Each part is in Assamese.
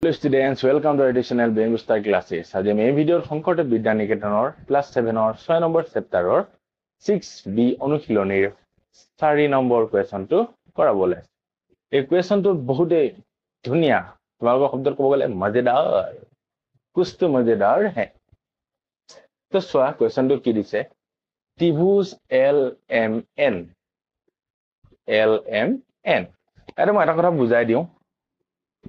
Hello students, welcome to additional Bamboo Star classes. Today my video Shonkordev Vidya Niketanor class 7 or 6 number chapter or 6B অনুশীলনীৰ 4 নম্বৰ কুৱেশ্যনটো কৰাবলে। এই কুৱেশ্যনটো বহুতে ধুনিয়া। তোমালোকৰ শব্দত ক'ব গ'লে মজেদাৰ। कुछ तो मजेदार है। তো চোৱা কুৱেশ্যনটো কি দিছে? ত্ৰিভুজ LMN এটা মই এটা কথা বুজাই দিওঁ।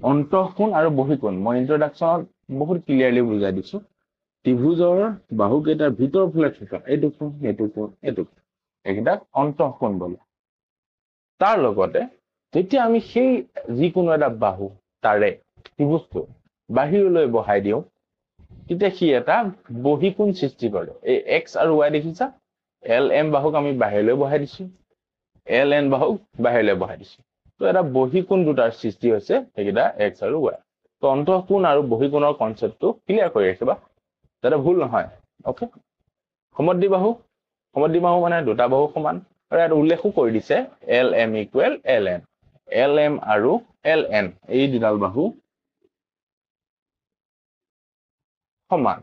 অন্তঃকোণ আৰু বহিকোণ মই ইন্ট্ৰডাকচনত বহুত ক্লিয়াৰলি বুজাই দিছো। ত্ৰিভুজৰ বাহুকেইটাৰ ভিতৰ ফালে থকা এইটো কোণ এইকেইটাক অন্তঃকোণ বোলে। তাৰ লগতে যেতিয়া আমি সেই যিকোনো এটা বাহু তাৰে ত্ৰিভুজটো বাহিৰলৈ বহাই দিওঁ তেতিয়া সি এটা বহিকোণ সৃষ্টি কৰে। এই x আৰু y দেখিছা? LM বাহুক আমি বাহিৰলৈ বহাই দিছো, LN বাহুক বাহিৰলৈ বহাই দিছো। তো এটা বহিকোণ দুটাৰ সৃষ্টি হৈছে এইকেইটা x আৰু y। তো অন্তঃকোণ আৰু বহিকোণৰ কনসেপ্টটো ক্লিয়াৰ কৰি ৰাখিবা যাতে ভুল নহয়। ওকে, সমদ্বিবাহু মানে দুটা বাহু সমান আৰু ইয়াত উল্লেখো কৰি দিছে LM = LN। LM আৰু LN এই দুডাল বাহু সমান।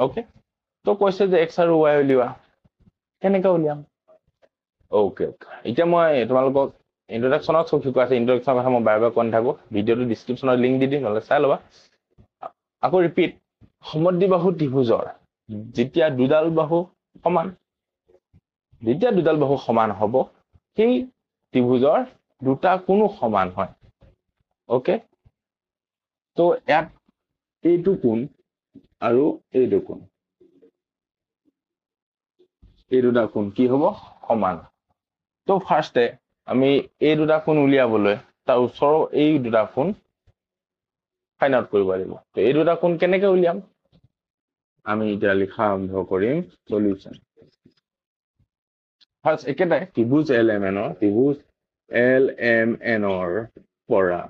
ওকে, তো কৈছে যে x আৰু y উলিওৱা। কেনেকৈ উলিয়াম? ওকে, এতিয়া মই তোমালোকক ইন্ট্ৰডাকচনত সব শিকোৱা আছে। ইন্ট্ৰডাকচনৰ কথা মই বাৰে কৈ থাকো। ভিডিঅ'টো ডেসক্ৰিপচনত লিংক দি দিম, নহলে চাই ল'বা। আকৌ ৰিপিট, সমদ্বিবাহু ত্ৰিভুজৰ যেতিয়া দুডাল বাহু সমান হ'ব সেই ত্ৰিভুজৰ দুটা কোণো সমান হয়। ওকে, তো ইয়াত এইটো কোণ আৰু এইটো কোণ, এই দুটা কোণ কি হ'ব? সমান। তো ফাৰ্স্টে আমি এই দুটা কোণ উলিয়াবলৈ তাৰ ওচৰৰ এই দুটা কোণ ফাইন্ড আউট কৰিব লাগিব। তো এই দুটা কোণ কেনেকৈ উলিয়াম? আমি এতিয়া লিখা আৰম্ভ কৰিম সলিউশন। ফাৰ্স্ট একেটাই ত্ৰিভুজ LMN ৰ পৰা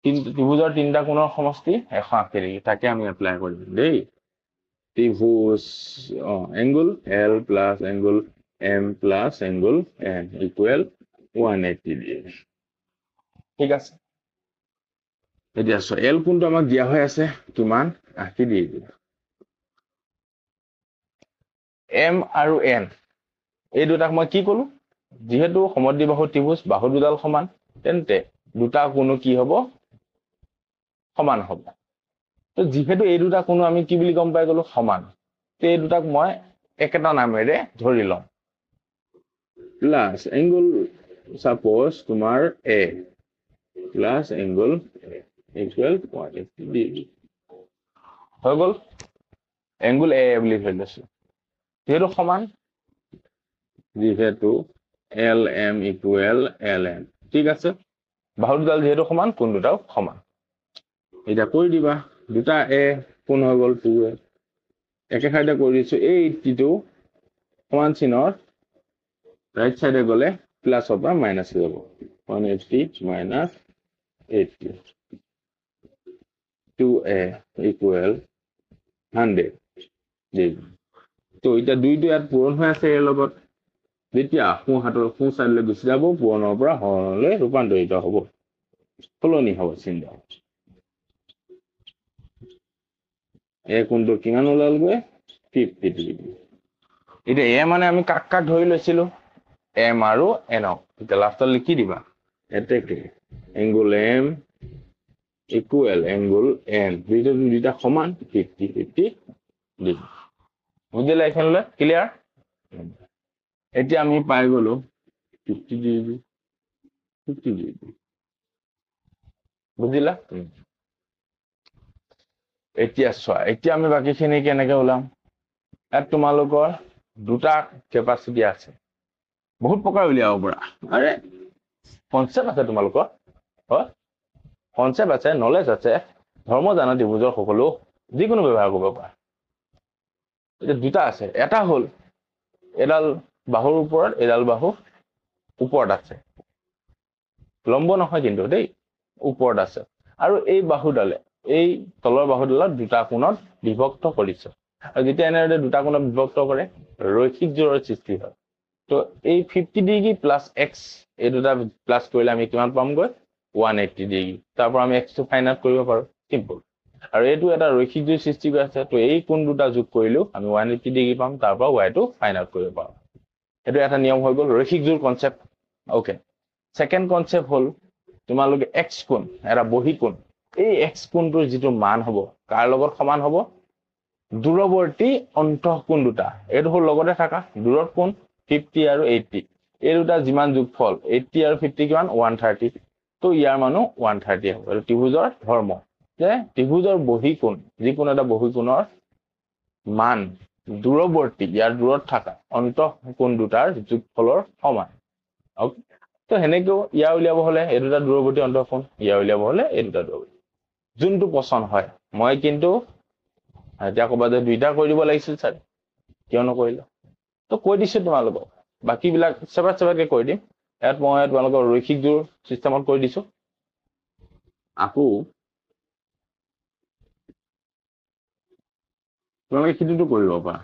ত্ৰিভুজৰ তিনিটা কোণৰ সমষ্টি 180 ডিগ্ৰী, তাকে আমি এপ্লাই কৰিম দেই। ত্ৰিভুজ angle L plus angle M plus angle N equal 180 degree. ঠিক আছে, এতিয়া চোৱা L কোণটো আমাক দিয়া হৈ আছে কিমান? 80 ডিগ্ৰী। M আৰু N এই দুটাক মই কি কলো? যেহেতু সমদ্বিবাহু ত্ৰিভুজ বাহু দুডাল সমান তেন্তে দুটা কোণো কি হ'ব? সমান হ'ব। তো যেহেতু এই দুটা কোণো আমি কি বুলি গম পাই গলো? সমান। তো এই দুটাক মই একেটা নামেৰে ধৰি লম। প্লাস এংগল সাপোজ তোমাৰ A plus angle equal 180 degree হৈ গল। এংগল A বুলি ধৰি লৈছো যেহেতু সমান, যেহেতু LM = LN। ঠিক আছে, বাহু দুডাল যেহেতু সমান কোণ দুটাও সমান। এটা কৰি দিবা, দুটা A কোণ হৈ গল 2A। একে ঠাইতে কৰি দিছো। এই 80টো সমান চিনৰ ৰাইট সাইডে গলে প্লাসৰ পৰা মাইনাস হৈ যাব। 180 minus 80 2A = 100 ডিগ্ৰী। তো এতিয়া দুইটো ইয়াত পূৰণ হৈ আছে এৰ লগত। যেতিয়া সোঁ চাইডলৈ গুচি যাব পূৰণৰ পৰা হৰণলৈ ৰূপান্তৰিত হ'ব, সলনি হ'ব চিহ্ন। এই কোণটো কিমান ওলালগৈ? 50 ডিগ্ৰী। এতিয়া এ মানে আমি কাক কাক ধৰি লৈছিলো? M আৰু N। এতিয়া লাষ্টত লিখি দিবা এতেকে angle M equal angle N, দুইটা সমান 50-50 ডিগ্ৰী। বুজিলে এইখানলৈ? ক্লিয়াৰ? এতিয়া আমি পাই গলো 50 ডিগ্ৰী। বুজিলা? এতিয়া চোৱা, এতিয়া আমি বাকীখিনি কেনেকে ওলাম? ইয়াত তোমালোকৰ দুটা কেপাচিটি আছে, বহুত প্ৰকাৰ উলিয়াব পৰা। আৰে কনসেপ্ট আছে তোমালোকৰ, হয় কনসেপ্ট আছে, নলেজ আছে, ধৰ্ম জানা ত্ৰিভুজৰ সকলো যিকোনো ব্যৱহাৰ কৰিব পাৰা। এতিয়া দুটা আছে, এটা হল এডাল বাহুৰ ওপৰত এডাল বাহু ওপৰত আছে, লম্ব নহয় কিন্তু দেই, ওপৰত আছে। আৰু এই বাহুডালে এই তলৰ বাহুডালত দুটা কোণত বিভক্ত কৰিছে। আৰু যেতিয়া এনেদৰে দুটা কোণত বিভক্ত কৰে ৰৈখিক জোৰৰ সৃষ্টি হয়। তো এই 50 ডিগ্ৰী প্লাস x এই দুটা প্লাস কৰিলে আমি কিমান পামগৈ? 180 ডিগ্ৰী তাৰ পৰা আমি x টো ফাইন্ড আউট কৰিব পাৰো সিম্পল আৰু এইটো এটা ৰৈখিক জুৰি সৃষ্টি কৰি আছে তো এই কোণ দুটা যোগ কৰিলো আমি 180 ডিগ্ৰী পাম তাৰ পৰা y টো ফাইন্ড আউট কৰিব পাৰো এটো এটা নিয়ম হৈ গল ৰৈখিক জুৰ কনসেপ্ট ওকে সেকেন্ড কনসেপ্ট হল তোমালোকে x কোণ এটা বহি কোণ এই x কোণটোৰ যেটো মান হ'ব কাৰ লগত সমান হ'ব দূৰৱৰ্তী অন্তঃকোণ দুটা এটো হল লগতে থাকা দূৰৰ কোণ 50 আৰু 80 এই দুটা যিমান যোগফল 80 আৰু 50 কিমান 130 তো ইয়াৰ মানো 130 হ'ব আৰু ত্ৰিভুজৰ ধৰ্ম যে ত্ৰিভুজৰ বহি কোণ যিকোনো এটা বহি কোণৰ মান দূৰৱৰ্তী ইয়াৰ দূৰত থাকা অন্তঃকোণ দুটাৰ যোগফলৰ সমান ওকে তো হেনেকেও ইয়া উলিয়াব হলে এই দুটা দূৰৱৰ্তী অন্তঃকোণ ইয়া উলিয়াব হলে এই দুটা দূৰৱৰ্তী যোনটো পছন্দ হয় মই কিন্তু এতিয়া কবা যে দুইটা কৰি দিব লাগিছিল স্যাৰ কিয় নকৰিলে তো কৈ দিছো তোমালোকক বাকি বিলাক সেপাৰেটকে কৈ দিম ইয়াত মই তোমালোকৰ ৰৈখিক জোৰ সিস্টেমত কৈ দিছো আকৌ তোমালোকে কিটো কৰিব পাৰা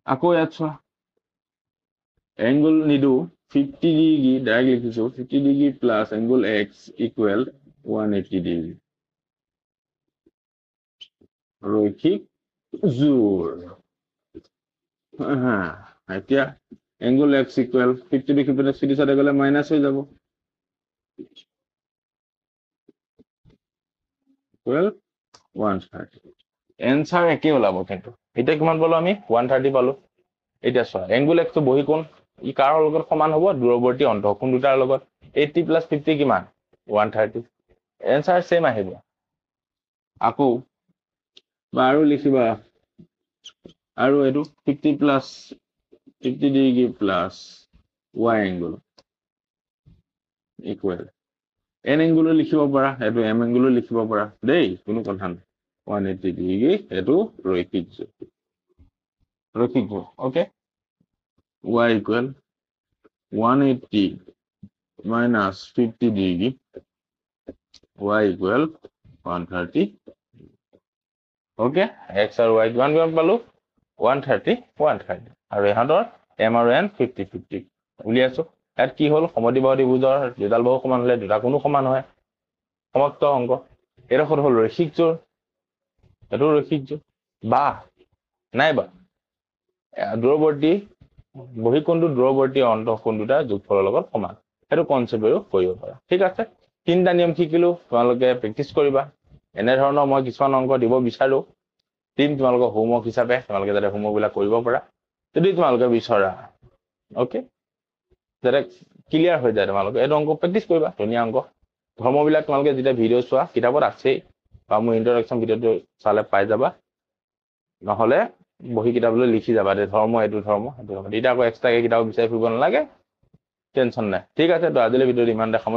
আকৌ ইয়াত চোৱা এংগল নিদু 50 ডিগ্ৰী ডাইৰেক্ট লিখিছো 50 degree plus angle x equal 180 degree ৰৈখিক জোৰ হ্যাঁ এতিয়া angle x equal 50 degree plus 50 সাথে গলে মাইনাস হৈ যাব ইকুৱেল 130 এনসার একে ওলাব কিন্তু এটা কিমান পালো আমি 130 পালো এটা চোৱা এংগল x তো বহি কোণ ই কাৰ লগত সমান হ'ব দূৰৱৰ্তী অন্তঃকোণ দুটাৰ লগত 80 প্লাস 50 কিমান 130 এনসাৰ সেম আহিব আকৌ আৰু লিখিবা আৰু এটো 50 plus 50 degree plus y angle equal n angle লিখিব পাৰা এটো m এংগল লিখিব পাৰা দেই কোনো কথা নাই 180 ডিগ্ৰী এটো ৰৈখিক জোৰ okay y equal 180 minus 50 degree y equal 130 okay x আৰু y কিমান কিমান পালো 130 আৰু ইহঁতৰ m আৰু n 50 50 উলিয়াছো ইয়াত কি হল সমদ্বিবাহু ত্ৰিভুজৰ দুডাল বাহু সমান হলে দুটা কোণো সমান হয় সমস্ত অংক এডোখৰ হল ৰৈখিক জোৰ এটো ৰৈখিক জোৰ বা নাইবা দূৰৱৰ্তী বহি কোণটো দূৰৱৰ্তী অন্তঃকোণ দুটা যোগফলৰ লগত সমান এটো কনসেপ্টও কৰিব পাৰা ঠিক আছে তিনটা নিয়ম শিকিলো তোমালোকে প্ৰেক্টিস কৰিবা এনে ধৰণৰ মই কিছুমান অংক দিব বিচাৰো তিন তোমালোকৰ হোমৱৰ্ক হিচাপে তোমালোকে যাতে হোমৱৰ্ক বিলাক কৰিব পাৰা যদি তোমালোকে বিচৰা ওকে যাতে ক্লিয়াৰ হৈ যায় তোমালোকে এই অংক প্ৰেক্টিস কৰিবা ধুনীয়া অংক ধৰ্মবিলাক তোমালোকে যেতিয়া ভিডিও চোৱা কিতাপত আছে বা মোৰ ইন্ট্ৰডাকশন ভিডিওটো চালে পাই যাবা নহলে বহি কিতাপলৈ লিখি যাবা দে ধৰ্ম এটো ধৰ্ম এটা আকৌ এক্সট্ৰাকে কিতাপ বিচাৰি ফুৰিব নালাগে টেনশন নাই ঠিক আছে তো আজিলৈ ভিডিওটো ইমান দেখা